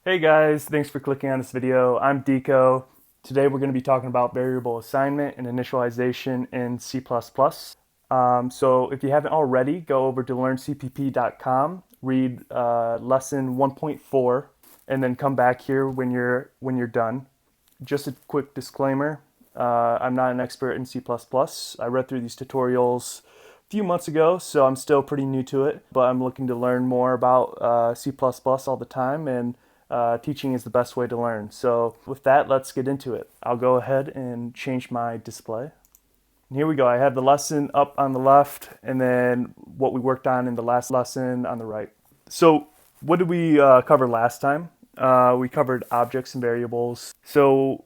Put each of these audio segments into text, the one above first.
Hey guys, thanks for clicking on this video. I'm Deco. Today we're going to be talking about variable assignment and initialization in C++. So if you haven't already, go over to learncpp.com, read lesson 1.4, and then come back here when you're done. Just a quick disclaimer, I'm not an expert in C++. I read through these tutorials a few months ago, so I'm still pretty new to it, but I'm looking to learn more about C++ all the time, and teaching is the best way to learn. So with that, let's get into it. I'll go ahead and change my display. And here we go. I have the lesson up on the left, and then what we worked on in the last lesson on the right. So what did we cover last time? We covered objects and variables. So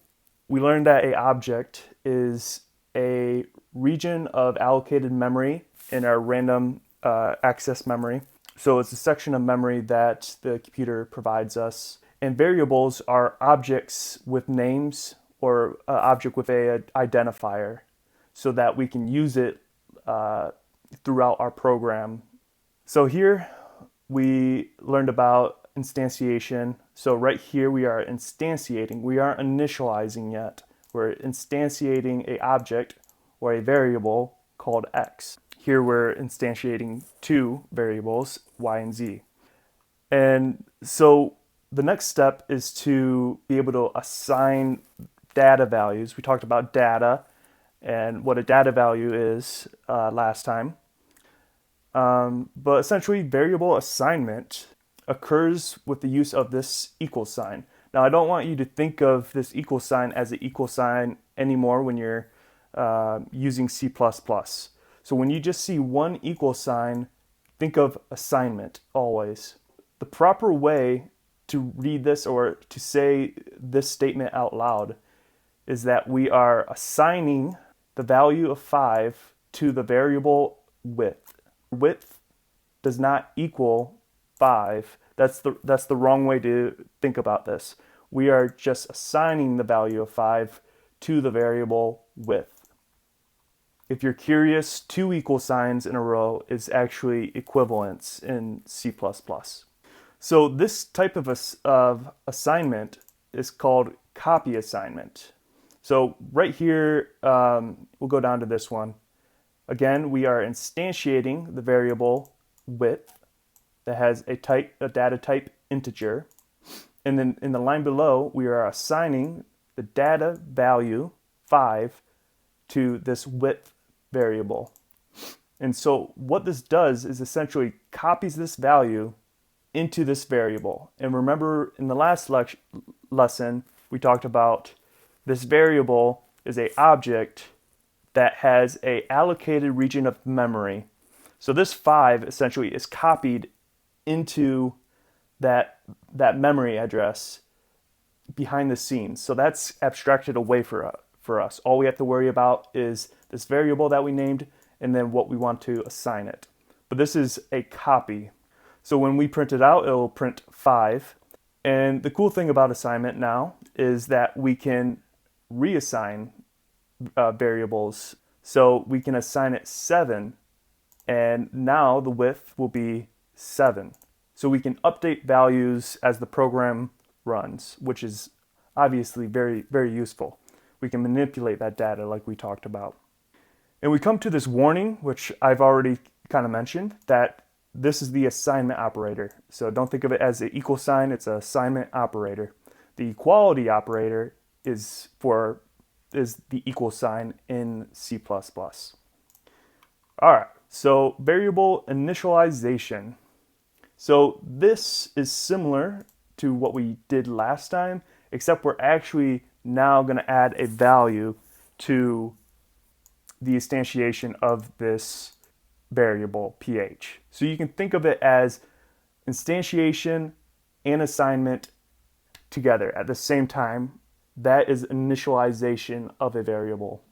we learned that a object is a region of allocated memory in our random access memory. So it's a section of memory that the computer provides us. And variables are objects with names or object with a identifier so that we can use it throughout our program. So here we learned about instantiation. So right here we are instantiating. We aren't initializing yet. We're instantiating a object or a variable called x. Here we're instantiating two variables, y and z. And so the next step is to be able to assign data values. We talked about data and what a data value is last time. But essentially, variable assignment occurs with the use of this equal sign. Now, I don't want you to think of this equal sign as an equal sign anymore when you're using C++. So when you just see one equal sign, think of assignment always. The proper way to read this or to say this statement out loud is that we are assigning the value of 5 to the variable width. Width does not equal 5. That's the wrong way to think about this. We are just assigning the value of 5 to the variable width. If you're curious, two equal signs in a row is actually equivalence in C++. So this type of assignment is called copy assignment. So right here, we'll go down to this one. Again, we are instantiating the variable width that has a data type integer. And then in the line below, we are assigning the data value 5 to this width variable. And so what this does is essentially copies this value into this variable. And remember in the last lesson, we talked about this variable is an object that has a allocated region of memory. So this 5 essentially is copied into that memory address behind the scenes. So that's abstracted away for us. All we have to worry about is this variable that we named and then what we want to assign it. But this is a copy. So when we print it out, it'll print 5. And the cool thing about assignment now is that we can reassign variables. So we can assign it 7, and now the width will be 7. So we can update values as the program runs, which is obviously very, very useful. We can manipulate that data like we talked about. And we come to this warning, which I've already kind of mentioned, that this is the assignment operator. So don't think of it as an equal sign, it's an assignment operator. The equality operator is the equal sign in C++. All right, so variable initialization. So this is similar to what we did last time, except we're actually now going to add a value to the instantiation of this variable ph. So you can think of it as instantiation and assignment together at the same time. That is initialization of a variable.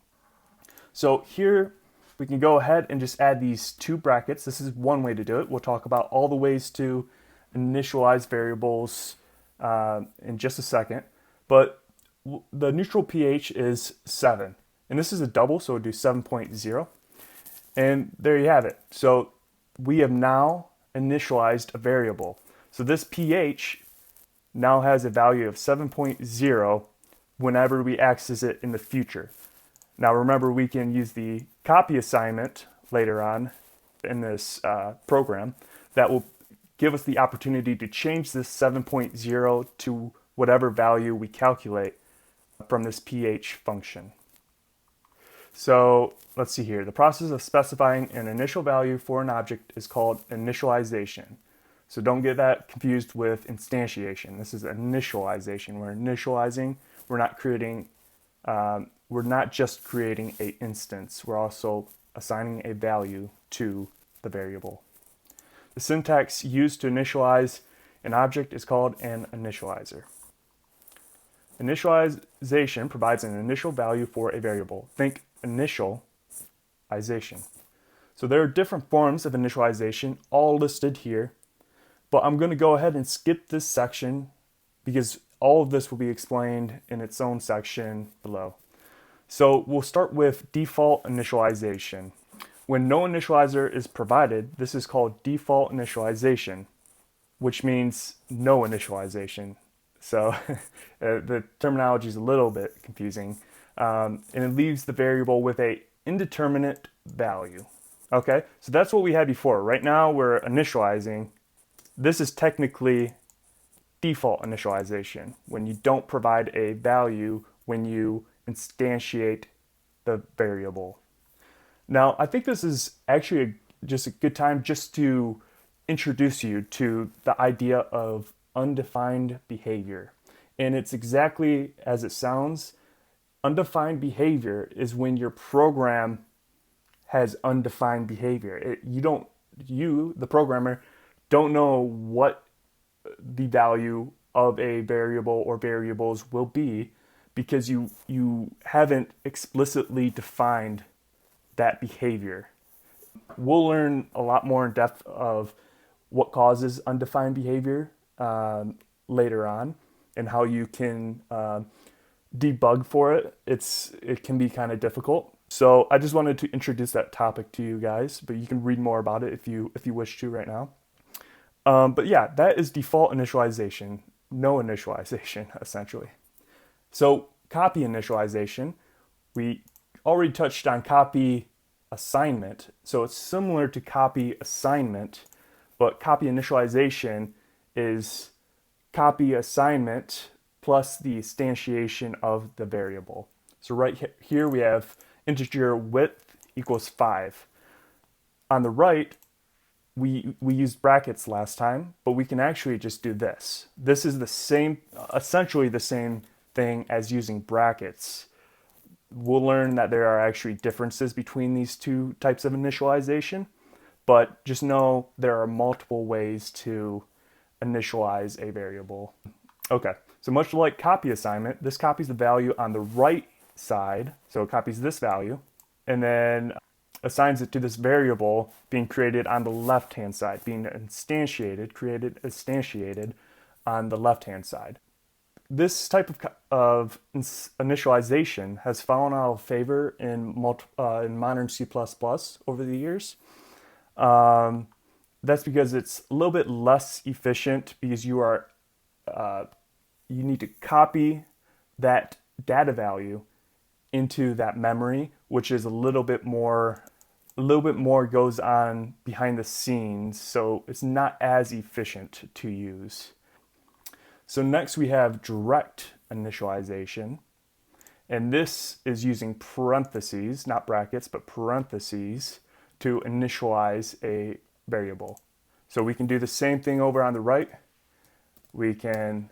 So here we can go ahead and just add these two brackets. This is one way to do it. We'll talk about all the ways to initialize variables in just a second. But the neutral pH is 7. And this is a double, so we'll do 7.0. And there you have it. So we have now initialized a variable. So this pH now has a value of 7.0 whenever we access it in the future. Now remember, we can use the copy assignment later on in this program that will give us the opportunity to change this 7.0 to whatever value we calculate from this pH function. So let's see here. The process of specifying an initial value for an object is called initialization. So don't get that confused with instantiation. This is initialization. We're initializing. We're not creating. We're not just creating an instance. We're also assigning a value to the variable. The syntax used to initialize an object is called an initializer. Initialization provides an initial value for a variable. Think initialization. So there are different forms of initialization, all listed here, but I'm going to go ahead and skip this section because all of this will be explained in its own section below. So we'll start with default initialization. When no initializer is provided, this is called default initialization, which means no initialization. So the terminology is a little bit confusing, and it leaves the variable with a indeterminate value. Okay, so that's what we had before. Right now we're initializing. This is technically default initialization, when you don't provide a value when you instantiate the variable. Now, I think this is actually just a good time just to introduce you to the idea of undefined behavior. And it's exactly as it sounds. Undefined behavior is when your program has undefined behavior. You, the programmer, don't know what the value of a variable or variables will be because you haven't explicitly defined that behavior. We'll learn a lot more in depth of what causes undefined behavior later on and how you can debug for it. It can be kind of difficult. So I just wanted to introduce that topic to you guys, but you can read more about it if you wish to right now. But yeah, that is default initialization, no initialization, essentially. So copy initialization, we already touched on copy assignment. So it's similar to copy assignment, but copy initialization is copy assignment plus the instantiation of the variable. So right here we have integer width equals 5. On the right, we used brackets last time, but we can actually just do this. This is the same, essentially the same thing as using brackets. We'll learn that there are actually differences between these two types of initialization, but just know there are multiple ways to initialize a variable. Okay, so much like copy assignment, this copies the value on the right side, so it copies this value, and then assigns it to this variable being created on the left-hand side, being created instantiated on the left-hand side. This type of initialization has fallen out of favor in modern C++ over the years. That's because it's a little bit less efficient because you need to copy that data value into that memory, which is a little bit more goes on behind the scenes, so it's not as efficient to use. So next we have direct initialization, and this is using parentheses, not brackets, but parentheses to initialize a variable. So we can do the same thing over on the right. We can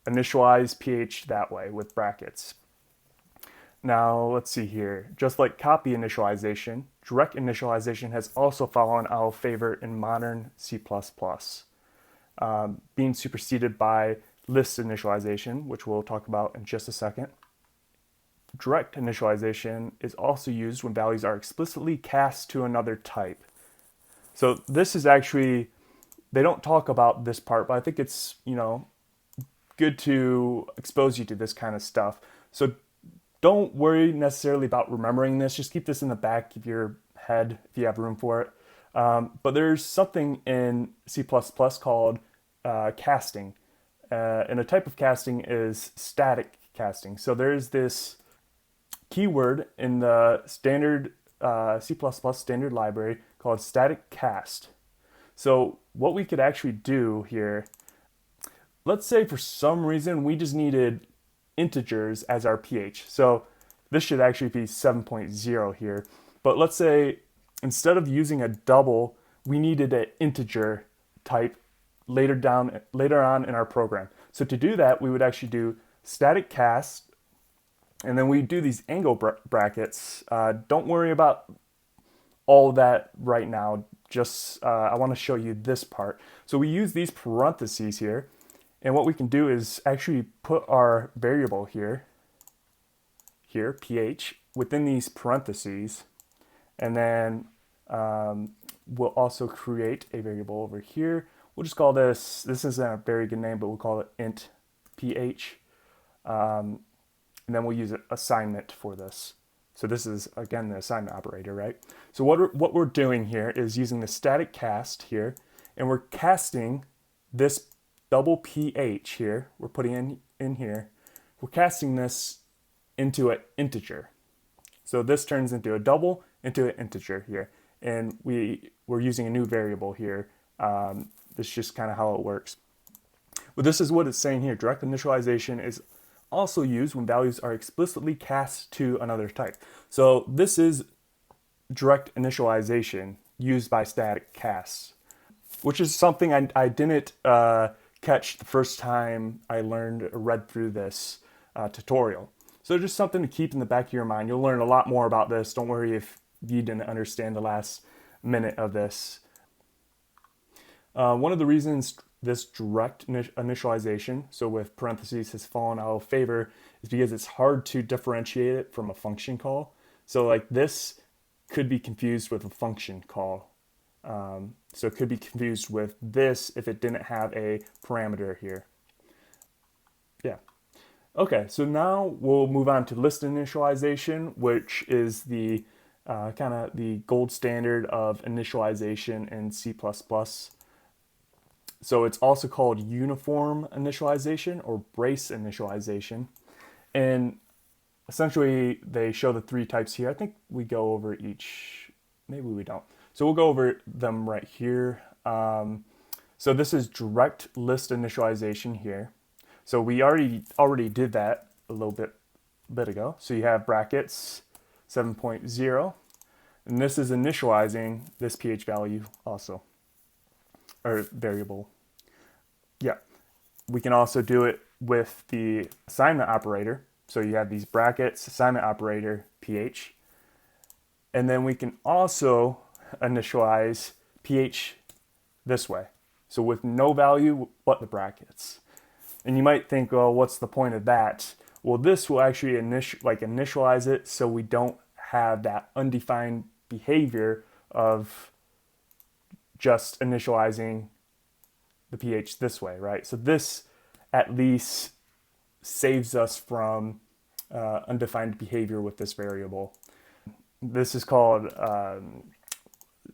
initialize pH that way with brackets. Now let's see here. Just like copy initialization, direct initialization has also fallen out of favor in modern C++, being superseded by list initialization, which we'll talk about in just a second. Direct initialization is also used when values are explicitly cast to another type. So this is actually, they don't talk about this part, but I think it's, good to expose you to this kind of stuff. So don't worry necessarily about remembering this. Just keep this in the back of your head if you have room for it. But there's something in C++ called casting. and a type of casting is static casting. So there's this keyword in the standard C++ standard library called static cast. So what we could actually do here, let's say for some reason we just needed integers as our pH. So this should actually be 7.0 here. But let's say instead of using a double, we needed an integer type later on in our program. So to do that, we would actually do static cast, and then we do these angle brackets. Don't worry about all of that right now. Just I want to show you this part. So we use these parentheses here, and what we can do is actually put our variable here, pH, within these parentheses, and then we'll also create a variable over here. We'll just call this isn't a very good name, but we'll call it int pH. And then we'll use an assignment for this. So this is, again, the assignment operator, right? So what we're doing here is using the static cast here, and we're casting this double pH here. We're putting in here. We're casting this into an integer. So this turns into a double into an integer here. And we're using a new variable here. This is just kind of how it works. But this is what it's saying here. Direct initialization is also used when values are explicitly cast to another type. So this is direct initialization used by static casts, which is something I didn't catch the first time I read through this tutorial. So just something to keep in the back of your mind. You'll learn a lot more about this. Don't worry if you didn't understand the last minute of this. One of the reasons this direct initialization, so with parentheses, has fallen out of favor is because it's hard to differentiate it from a function call. So like this could be confused with a function call. So it could be confused with this if it didn't have a parameter here. Yeah. Okay, so now we'll move on to list initialization, which is the kind of the gold standard of initialization in C++. So it's also called uniform initialization or brace initialization. And essentially they show the three types here. I think we go over each, maybe we don't. So we'll go over them right here. So this is direct list initialization here. So we already did that a little bit ago. So you have brackets 7.0, and this is initializing this pH value also, or variable. Yeah, we can also do it with the assignment operator. So you have these brackets, assignment operator, pH, and then we can also initialize pH this way. So with no value but the brackets. And you might think, oh, what's the point of that? Well, this will actually initialize it so we don't have that undefined behavior of just initializing the pH this way, right? So this at least saves us from undefined behavior with this variable. This is called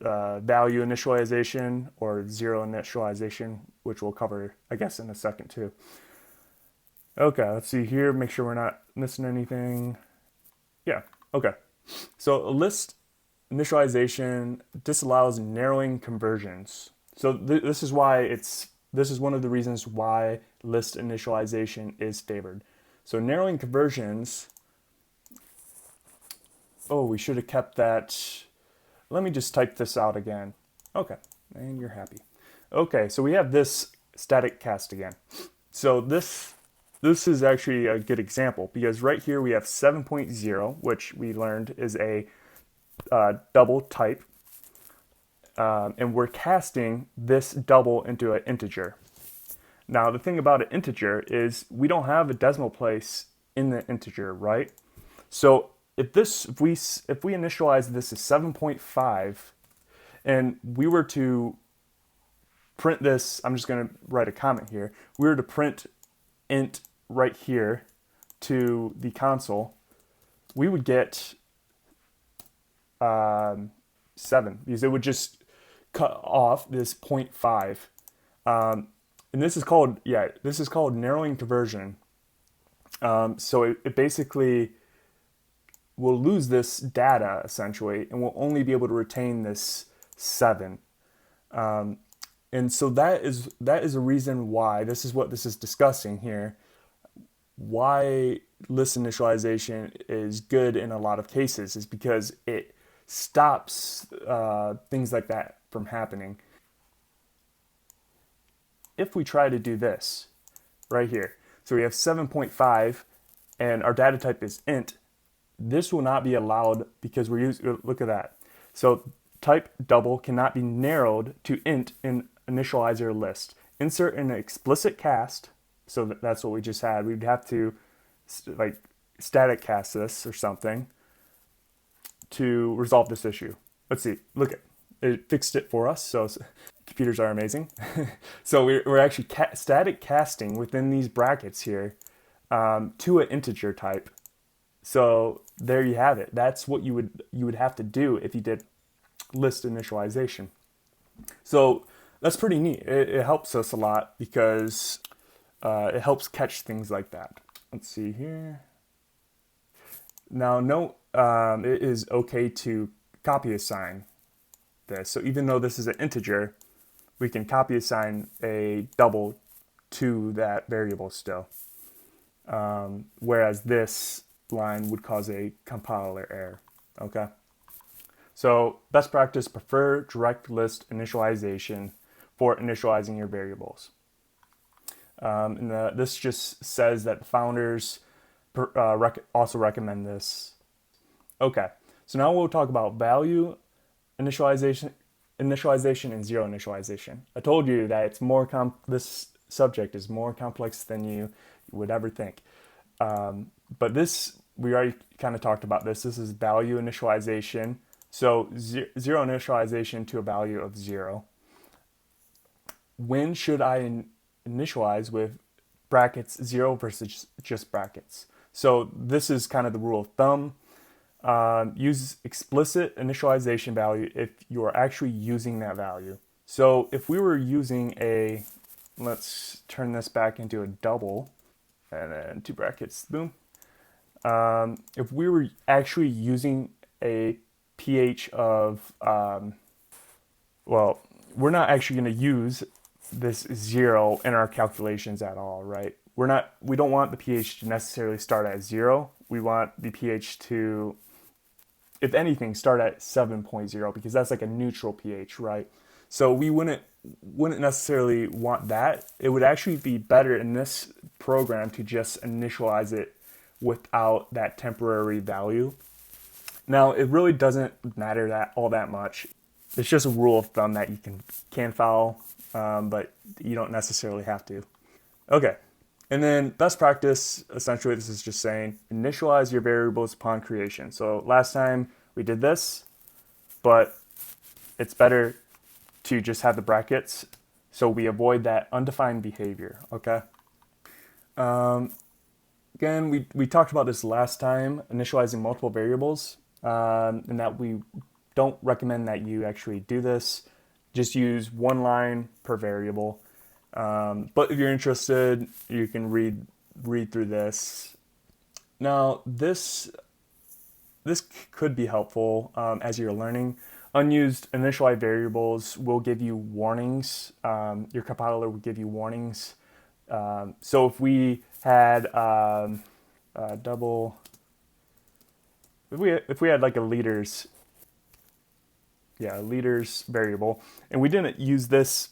value initialization or zero initialization, which we'll cover, I guess, in a second too. Okay, let's see here, make sure we're not missing anything. Yeah, okay. So a list initialization disallows narrowing conversions. So this is one of the reasons why list initialization is favored. So narrowing conversions, oh, we should have kept that. Let me just type this out again. Okay, and you're happy. Okay, so we have this static cast again. So this is actually a good example because right here we have 7.0, which we learned is a double type. And we're casting this double into an integer. Now, the thing about an integer is we don't have a decimal place in the integer, right? So if we initialize this as 7.5 and we were to print this, I'm just going to write a comment here. We were to print int right here to the console, we would get 7 because it would just cut off this 0.5. And this is called, yeah, this is called narrowing conversion. So it basically will lose this data essentially, and we'll only be able to retain this 7. And so that is a reason why this is what this is discussing here. Why list initialization is good in a lot of cases is because it stops things like that from happening. If we try to do this right here, so we have 7.5 and our data type is int, this will not be allowed because we're using, look at that. So type double cannot be narrowed to int in initializer list. Insert an explicit cast, so that's what we just had. We'd have to like static cast this or something to resolve this issue. Let's see, look at it fixed it for us. So computers are amazing. So we're actually static casting within these brackets here to an integer type. So there you have it. That's what you would have to do if you did list initialization. So that's pretty neat. It helps us a lot because it helps catch things like that. Let's see here. Now note it is okay to copy assign this. So even though this is an integer, we can copy assign a double to that variable still. Whereas this line would cause a compiler error. Okay. So best practice, prefer direct list initialization for initializing your variables. And this just says that founders also recommend this. Okay, so now we'll talk about value initialization and zero initialization. I told you that it's more this subject is more complex than you would ever think. But this, we already kind of talked about this. This is value initialization. So zero initialization to a value of 0. When should I initialize with brackets 0 versus just brackets? So this is kind of the rule of thumb. Use explicit initialization value if you are actually using that value. So if we were using let's turn this back into a double, and then 2 brackets, boom. If we were actually using a pH of, well, we're not actually going to use this 0 in our calculations at all, right? We don't want the pH to necessarily start at 0. We want the pH to, if anything, start at 7.0 because that's like a neutral pH, right? So we wouldn't necessarily want that. It would actually be better in this program to just initialize it without that temporary value. Now, it really doesn't matter all that much. It's just a rule of thumb that you can follow, but you don't necessarily have to. Okay, and then best practice, essentially this is just saying initialize your variables upon creation. So last time we did this, but it's better to just have the brackets so we avoid that undefined behavior, okay? Again, we talked about this last time, initializing multiple variables, and that we don't recommend that you actually do this. Just use one line per variable. But if you're interested, you can read through this. Now, this could be helpful as you're learning. Unused initialized variables will give you warnings. Your compiler will give you warnings. So if we had if we had like a liters variable, and we didn't use this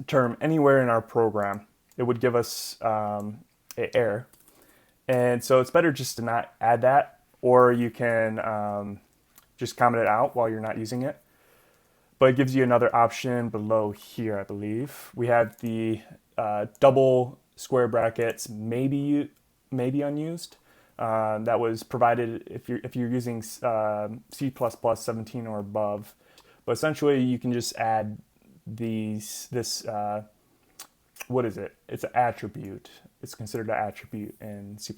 term anywhere in our program, it would give us an error. And so it's better just to not add that, or you can just comment it out while you're not using it. But it gives you another option below here, I believe. We have the double square brackets, maybe unused. That was provided if you're using C++ 17 or above. But essentially, you can just add what is it? It's an attribute. It's considered an attribute in C++.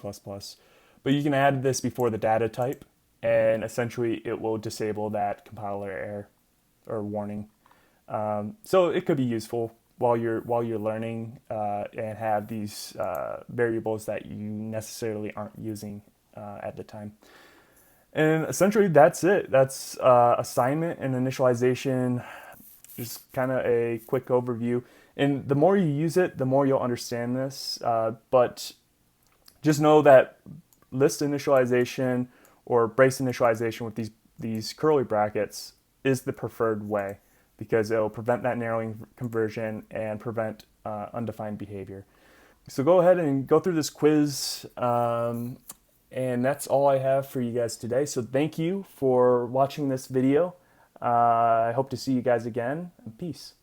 But you can add this before the data type, and essentially it will disable that compiler error or warning. So it could be useful. while you're learning and have these variables that you necessarily aren't using at the time. And essentially, that's it. That's assignment and initialization. Just kind of a quick overview. And the more you use it, the more you'll understand this. But just know that list initialization or brace initialization with these curly brackets is the preferred way because it will prevent that narrowing conversion and prevent undefined behavior. So go ahead and go through this quiz. And that's all I have for you guys today. So thank you for watching this video. I hope to see you guys again. Peace.